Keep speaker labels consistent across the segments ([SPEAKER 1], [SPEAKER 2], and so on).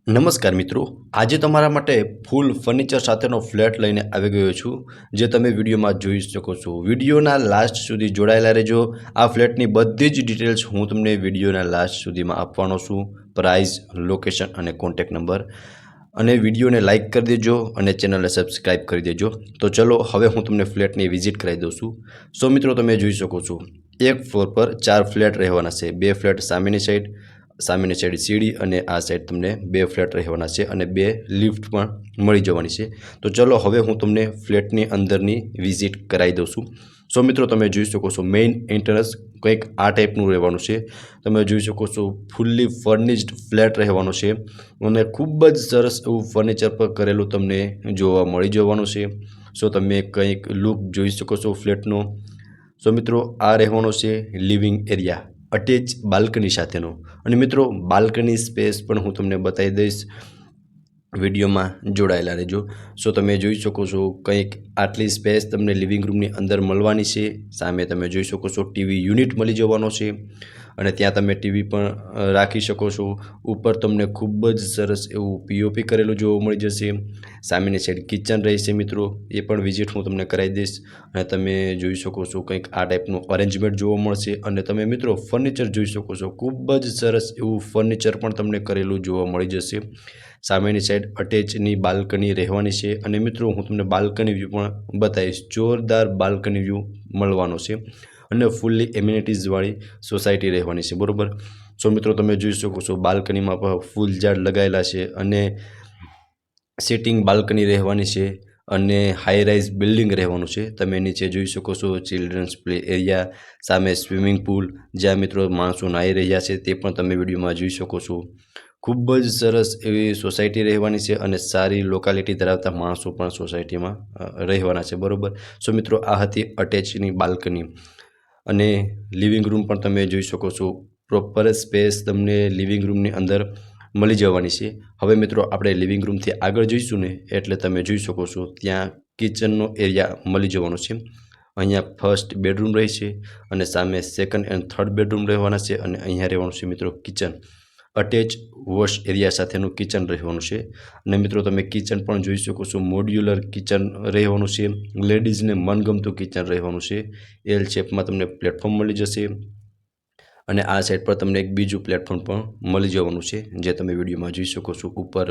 [SPEAKER 1] નમસ્કાર મિત્રો, આજે તમારા માટે ફૂલ ફર્નિચર સાથેનો ફ્લેટ લઈને આવી ગયો છું, જે તમે વિડીયોમાં જોઈ શકો છો। વિડીયોના લાસ્ટ સુધી જોડાયેલા રહેજો। આ ફ્લેટની બધી જ ડિટેલ્સ હું તમને વિડીયોના લાસ્ટ સુધીમાં આપવાનો છું, પ્રાઇસ, લોકેશન અને કોન્ટેક્ટ નંબર। અને વિડીયોને લાઇક કરી દેજો અને ચેનલને સબસ્ક્રાઇબ કરી દેજો। તો ચલો હવે હું તમને ફ્લેટની વિઝિટ કરાવી દઉં છું। સો મિત્રો, તમે જોઈ શકો છો એક ફ્લોર પર 4 ફ્લેટ રહેવાના છે। 2 ફ્લેટ સામેની સાઈડ સીડી અને આ સાઈડ તમને 2 ફ્લેટ રહેવાના છે અને 2 લિફ્ટ પણ મળી જવાની છે। તો ચલો હવે હું તમને ફ્લેટની અંદરની વિઝિટ કરાવી દઉં છું। સો મિત્રો, તમે જોઈ શકો છો મેઇન એન્ટ્રન્સ કંઈક આ ટાઈપનું રહેવાનું છે। તમે જોઈ શકો છો ફૂલ્લી ફર્નિશ્ડ ફ્લેટ રહેવાનો છે અને ખૂબ જ સરસ એવું ફર્નિચર પર કરેલું તમને જોવા મળી જવાનું છે। સો તમે કંઈક લુક જોઈ શકો છો ફ્લેટનો। સો મિત્રો, આ રહેવાનો છે લિવિંગ એરિયા અટેચ બાલ્કની સાથેનો। અને મિત્રો, બાલ્કની સ્પેસ પણ હું તમને બતાવી દઈશ, વિડીયોમાં જોડાયેલા રહેજો। સો તમે જોઈ શકો છો કંઈક આટલી સ્પેસ તમને લિવિંગ રૂમની અંદર મળવાની છે। સામે તમે જોઈ શકો છો ટીવી યુનિટ મળી જવાનો છે અને ત્યાં તમે ટીવી પણ રાખી શકો છો। ઉપર તમને ખૂબ જ સરસ એવું પીઓપી કરેલું જોવા મળી જશે। સામેની સાઈડ કિચન રહેશે મિત્રો, એ પણ વિઝિટ હું તમને કરાવી દઈશ। અને તમે જોઈ શકો છો કંઈક આ ટાઈપનું અરેન્જમેન્ટ જોવા મળશે અને તમે મિત્રો ફર્નિચર જોઈ શકો છો, ખૂબ જ સરસ એવું ફર્નિચર પણ તમને કરેલું જોવા મળી જશે। સામેની સાઈડ અટેચની બાલ્કની રહેવાની છે અને મિત્રો હું તમને બાલ્કની વ્યૂ પણ બતાવીશ। જોરદાર બાલ્કની વ્યૂ મળવાનો છે અને ફૂલ્લી એમ્યુનિટીઝવાળી સોસાયટી રહેવાની છે, બરાબર। સો મિત્રો, તમે જોઈ શકો છો બાલ્કનીમાં પણ ફૂલ ઝાડ લગાવેલા છે અને સિટિંગ બાલ્કની રહેવાની છે અને હાઈ રાઇઝ બિલ્ડિંગ રહેવાનું છે। તમે નીચે જોઈ શકો છો ચિલ્ડ્રન્સ પ્લે એરિયા, સામે સ્વિમિંગ પુલ, જ્યાં મિત્રો માણસો નાહી રહ્યા છે તે પણ તમે વિડીયોમાં જોઈ શકો છો। ખૂબ જ સરસ એવી સોસાયટી રહેવાની છે અને સારી લોકાલિટી ધરાવતા માણસો પણ સોસાયટીમાં રહેવાના છે, બરાબર। સો મિત્રો, આ હતી અટેચની બાલ્કની અને લિવિંગ રૂમ પણ તમે જોઈ શકો છો। પ્રોપર સ્પેસ તમને લિવિંગ રૂમની અંદર મળી જવાની છે। હવે મિત્રો, આપણે લિવિંગ રૂમથી આગળ જઈશું ને એટલે તમે જોઈ શકો છો ત્યાં કિચનનો એરિયા મળી જવાનો છે। અહીંયા ફર્સ્ટ બેડરૂમ રહેશે અને સામે સેકન્ડ એન્ડ થર્ડ બેડરૂમ રહેવાના છે અને અહીંયા રહેવાનું છે મિત્રો કિચન। અટેચ વોશ એરિયા સાથેનું કિચન રહેવાનું છે અને મિત્રો તમે કિચન પણ જોઈ શકો છો, મોડ્યુલર કિચન રહેવાનું છે। લેડીઝને મનગમતું કિચન રહેવાનું છે। એલ શેપમાં તમને પ્લેટફોર્મ મળી જશે અને આ સાઈડ પર તમને એક બીજું પ્લેટફોર્મ પણ મળી જવાનું છે, જે તમે વિડીયોમાં જોઈ શકો છો। ઉપર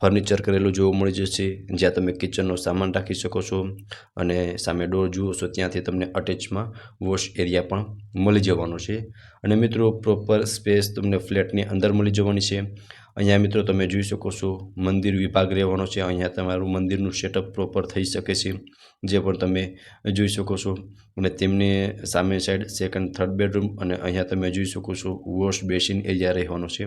[SPEAKER 1] ફર્નિચર કરેલું જોવા મળી જશે, જ્યાં તમે કિચનનો સામાન રાખી શકો છો અને સામે ડોર જુઓ છો ત્યાંથી તમને અટેચમાં વોશ એરિયા પણ મળી જવાનો છે। અને મિત્રો પ્રોપર સ્પેસ તમને ફ્લેટની અંદર મળી જવાની છે। અહીંયા મિત્રો તમે જોઈ શકો છો મંદિર વિભાગ રહેવાનો છે। અહીંયા તમારું મંદિરનું સેટઅપ પ્રોપર થઈ શકે છે, જે પણ તમે જોઈ શકો છો। અને તેમની સામે સાઈડ સેકન્ડ થર્ડ બેડરૂમ અને અહીંયા તમે જોઈ શકો છો વોશ બેસિન એરિયા રહેવાનો છે,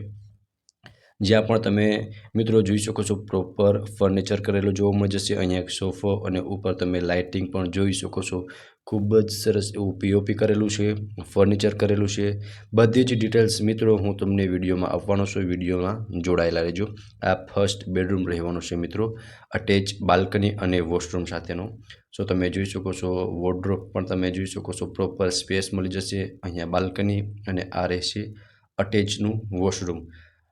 [SPEAKER 1] જ્યાં પણ તમે મિત્રો જોઈ શકો છો પ્રોપર ફર્નિચર કરેલું જોવા મળી જશે। અહીંયા એક સોફો અને ઉપર તમે લાઇટિંગ પણ જોઈ શકો છો। ખૂબ જ સરસ એવું પીઓપી કરેલું છે, ફર્નિચર કરેલું છે। બધી જ ડિટેલ્સ મિત્રો હું તમને વિડીયોમાં આપવાનો છું, વિડીયોમાં જોડાયેલા રહેજો। આ ફર્સ્ટ બેડરૂમ રહેવાનો છે મિત્રો, અટેચ બાલ્કની અને વોશરૂમ સાથેનો। સો તમે જોઈ શકો છો વોર્ડરોબ પણ તમે જોઈ શકો છો, પ્રોપર સ્પેસ મળી જશે। અહીંયા બાલ્કની અને આ રહેશે અટેચનું વોશરૂમ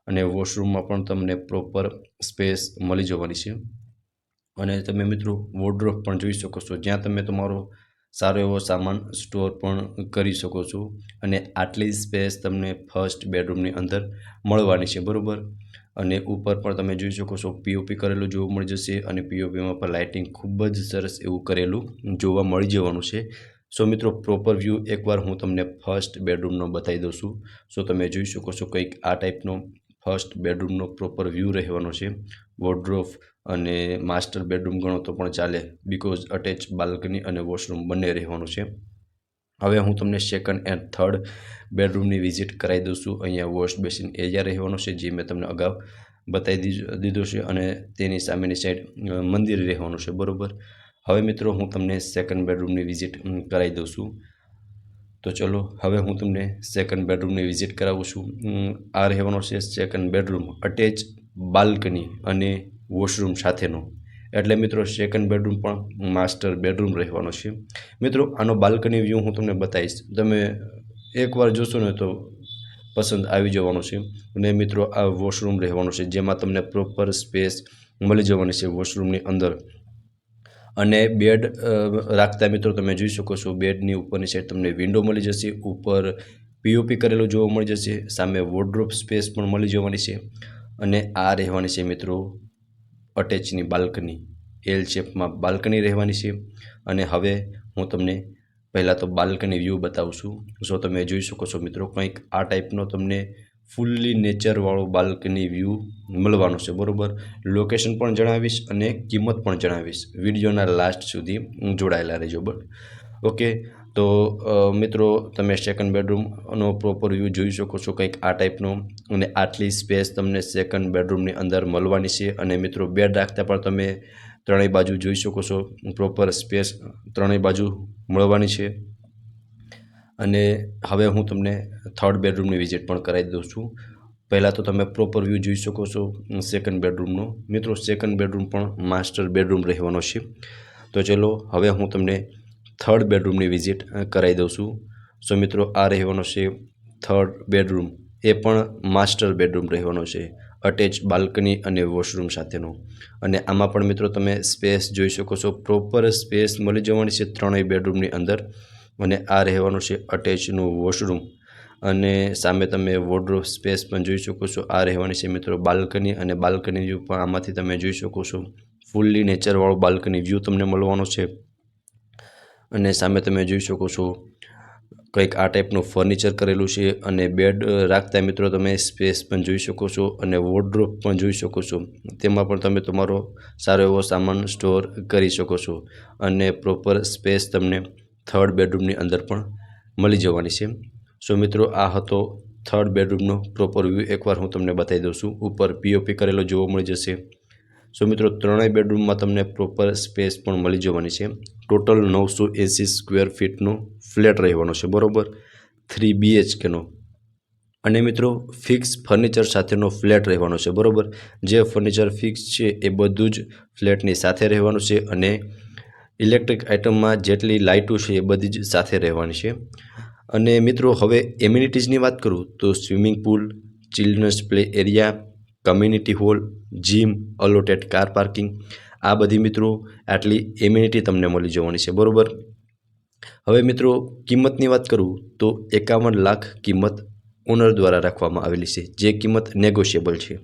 [SPEAKER 1] અને વોશરૂમમાં પણ તમને પ્રોપર સ્પેસ મળી જવાની છે। અને તમે મિત્રો વોર્ડરોબ પણ જોઈ શકો છો, જ્યાં તમે તમારો સારો એવો સામાન સ્ટોર પણ કરી શકો છો અને આટલી સ્પેસ તમને ફર્સ્ટ બેડરૂમની અંદર મળવાની છે, બરાબર। અને ઉપર પણ તમે જોઈ શકો છો પીઓપી કરેલું જોવા મળી જશે અને પીઓપીમાં પણ લાઇટિંગ ખૂબ જ સરસ એવું કરેલું જોવા મળી જવાનું છે। સો મિત્રો, પ્રોપર વ્યૂ એકવાર હું તમને ફર્સ્ટ બેડરૂમનો બતાવી દઉં છું। સો તમે જોઈ શકો છો કંઈક આ ટાઈપનો ફર્સ્ટ બેડરૂમનો પ્રોપર વ્યૂ રહેવાનો છે। વોર્ડરોબ અને માસ્ટર બેડરૂમ ગણો તો પણ ચાલે, બિકોઝ અટેચ બાલ્કની અને વોશરૂમ બંને રહેવાનું છે। હવે હું તમને સેકન્ડ એન્ડ થર્ડ બેડરૂમની વિઝિટ કરાવી દઉં છું। અહીંયા વોશ બેસિન એરિયા રહેવાનો છે, જે મેં તમને અગાઉ બતાવી દીધો છે અને તેની સામેની સાઈડ મંદિર રહેવાનું છે, બરાબર। હવે મિત્રો હું તમને સેકન્ડ બેડરૂમની વિઝિટ કરાવી દઉં છું। તો ચલો હવે હું તમને સેકન્ડ બેડરૂમની વિઝિટ કરાવું છું। આ રહેવાનો છે સેકન્ડ બેડરૂમ, અટેચ બાલ્કની અને વોશરૂમ સાથેનો। એટલે મિત્રો સેકન્ડ બેડરૂમ પણ માસ્ટર બેડરૂમ રહેવાનો છે। મિત્રો આનો બાલ્કની વ્યૂ હું તમને બતાવીશ, તમે એકવાર જોશો ને તો પસંદ આવી જવાનું છે। અને મિત્રો આ વોશરૂમ રહેવાનું છે, જેમાં તમને પ્રોપર સ્પેસ મળી જવાની છે વોશરૂમની અંદર। અને બેડ રાખતા મિત્રો તમે જોઈ શકો છો, બેડની ઉપરની સાઈડ તમને વિન્ડો મળી જશે, ઉપર પીઓપી કરેલું જોવા મળી જશે, સામે વોર્ડરોબ સ્પેસ પણ મળી જવાની છે। અને આ રહેવાની છે મિત્રો અટેચની બાલ્કની, એલ શેપમાં બાલ્કની રહેવાની છે। અને હવે હું તમને પહેલાં તો બાલ્કની વ્યૂ બતાવું છું। જો તમે જોઈ શકો છો મિત્રો, કંઈક આ ટાઈપનો તમને ફૂલ્લી નેચરવાળો બાલ્કની વ્યૂ મળવાનો છે, બરાબર। લોકેશન પણ જણાવીશ અને કિંમત પણ જણાવીશ, વિડીયોના લાસ્ટ સુધી જોડાયેલા રહેજો, બરાબર। ઓકે, તો મિત્રો તમે સેકન્ડ બેડરૂમનો પ્રોપર વ્યૂ જોઈ શકો છો, કંઈક આ ટાઈપનો। અને આટલી સ્પેસ તમને સેકન્ડ બેડરૂમની અંદર મળવાની છે। અને મિત્રો બેડ રાખતા પણ તમે ત્રણેય બાજુ જોઈ શકો છો, પ્રોપર સ્પેસ ત્રણેય બાજુ મળવાની છે। અને હવે હું તમને થર્ડ બેડરૂમની વિઝિટ પણ કરાવી દઉં છું। પહેલાં તો તમે પ્રોપર વ્યૂ જોઈ શકો છો સેકન્ડ બેડરૂમનો। મિત્રો સેકન્ડ બેડરૂમ પણ માસ્ટર બેડરૂમ રહેવાનો છે। તો ચલો હવે હું તમને થર્ડ બેડરૂમની વિઝિટ કરાવી દઉં છું। સો મિત્રો આ રહેવાનો છે થર્ડ બેડરૂમ, એ પણ માસ્ટર બેડરૂમ રહેવાનો છે, અટેચ બાલ્કની અને વોશરૂમ સાથેનો। અને આમાં પણ મિત્રો તમે સ્પેસ જોઈ શકો છો, પ્રોપર સ્પેસ મળી જવાની છે ત્રણેય બેડરૂમની અંદર। અને આ રહેવાનું છે અટેચનું વોશરૂમ, અને સામે તમે વોર્ડરોબ સ્પેસ પણ જોઈ શકો છો। આ રહેવાની છે મિત્રો બાલ્કની, અને બાલ્કની વ્યૂ પણ આમાંથી તમે જોઈ શકો છો, ફૂલ્લી નેચરવાળો બાલ્કની વ્યૂ તમને મળવાનો છે। અને સામે તમે જોઈ શકો છો કંઈક આ ટાઈપનું ફર્નિચર કરેલું છે। અને બેડ રાખતા મિત્રો તમે સ્પેસ પણ જોઈ શકો છો, અને વોર્ડરોબ પણ જોઈ શકો છો, તેમાં પણ તમે તમારો સારો એવો સામાન સ્ટોર કરી શકો છો। અને પ્રોપર સ્પેસ તમને થર્ડ બેડરૂમની અંદર પણ મળી જવાની છે। સો મિત્રો આ હતો થર્ડ બેડરૂમનો પ્રોપર વ્યૂ, એકવાર હું તમને બતાવી દઉં છું। ઉપર પીઓપી કરેલો જોવા મળી જશે। સો મિત્રો ત્રણેય બેડરૂમમાં તમને પ્રોપર સ્પેસ પણ મળી જવાની છે। ટોટલ 980 સ્ક્વેર ફીટનો ફ્લેટ રહેવાનો છે, બરાબર, 3 BHKનો। અને મિત્રો ફિક્સ ફર્નિચર સાથેનો ફ્લેટ રહેવાનો છે, બરાબર। જે ફર્નિચર ફિક્સ છે એ બધું જ ફ્લેટની સાથે રહેવાનું છે। અને ઇલેક્ટ્રિક આઇટમમાં જેટલી લાઇટો છે એ બધી જ સાથે રહેવાની છે। અને મિત્રો હવે એમ્યુનિટીઝની વાત કરું તો swimming pool, children's play area, community hall, gym, allotted car parking, આ બધી મિત્રો આટલી એમ્યુનિટી તમને મળી જવાની છે, બરાબર। હવે મિત્રો કિંમતની વાત કરું તો 51 લાખ કિંમત ઓનર દ્વારા રાખવામાં આવેલી છે, જે કિંમત નેગોશિયેબલ છે।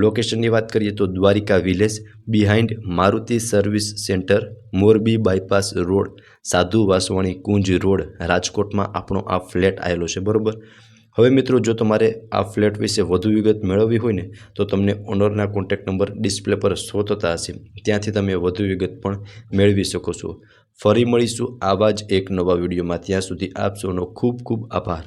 [SPEAKER 1] લોકેશનની વાત કરીએ તો Dwarika village, behind Maruti service centre, Morbi bypass road, Sadhu Vaswani કુંજ રોડ, રાજકોટમાં આપણો આ ફ્લેટ આવેલો છે, બરાબર। હવે મિત્રો જો તમારે આ ફ્લેટ વિશે વધુ વિગત મેળવવી હોય ને, તો તમને ઓનરના કોન્ટેક્ટ નંબર ડિસ્પ્લે પર શો થતા હશે, ત્યાંથી તમે વધુ વિગત પણ મેળવી શકો છો। ફરી મળીશું આવા જ એક નવા વિડીયોમાં, ત્યાં સુધી આપ સૌનો ખૂબ ખૂબ આભાર।